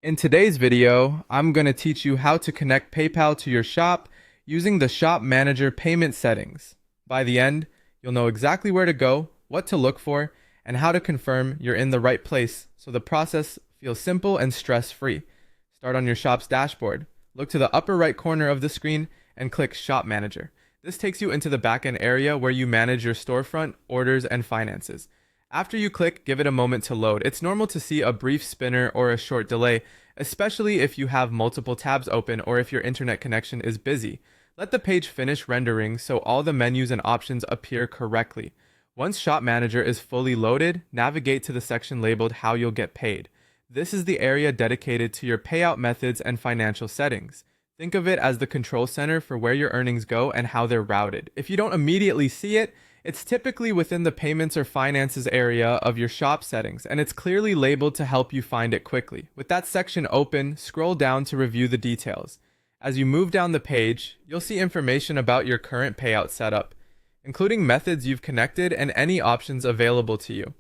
In today's video, I'm going to teach you how to connect PayPal to your shop using the Shop Manager payment settings. By the end, you'll know exactly where to go, what to look for, and how to confirm you're in the right place so the process feels simple and stress-free. Start on your shop's dashboard. Look to the upper right corner of the screen and click Shop Manager. This takes you into the backend area where you manage your storefront, orders, and finances. After you click, give it a moment to load. It's normal to see a brief spinner or a short delay, especially if you have multiple tabs open or if your internet connection is busy. Let the page finish rendering so all the menus and options appear correctly. Once Shop Manager is fully loaded, navigate to the section labeled How You'll Get Paid. This is the area dedicated to your payout methods and financial settings. Think of it as the control center for where your earnings go and how they're routed. If you don't immediately see it, it's typically within the payments or finances area of your shop settings, and it's clearly labeled to help you find it quickly. With that section open, scroll down to review the details. As you move down the page, you'll see information about your current payout setup, including methods you've connected and any options available to you.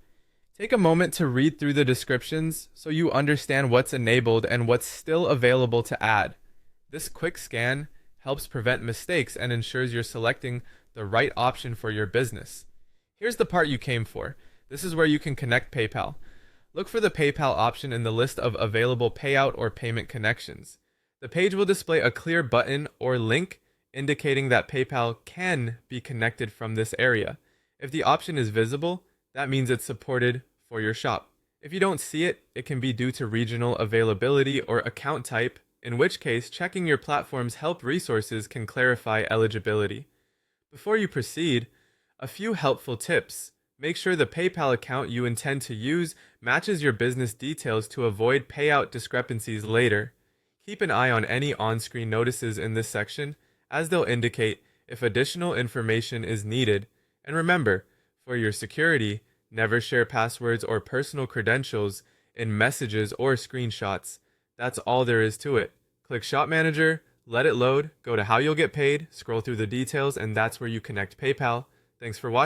Take a moment to read through the descriptions so you understand what's enabled and what's still available to add. This quick scan helps prevent mistakes and ensures you're selecting the right option for your business. Here's the part you came for. This is where you can connect PayPal. Look for the PayPal option in the list of available payout or payment connections. The page will display a clear button or link indicating that PayPal can be connected from this area. If the option is visible, that means it's supported for your shop. If you don't see it, it can be due to regional availability or account type, in which case checking your platform's help resources can clarify eligibility. Before you proceed, a few helpful tips. Make sure the PayPal account you intend to use matches your business details to avoid payout discrepancies later. Keep an eye on any on-screen notices in this section, as they'll indicate if additional information is needed. And remember, for your security, never share passwords or personal credentials in messages or screenshots. That's all there is to it. Click Shop Manager, let it load, go to How You'll Get Paid, scroll through the details, and that's where you connect PayPal. Thanks for watching.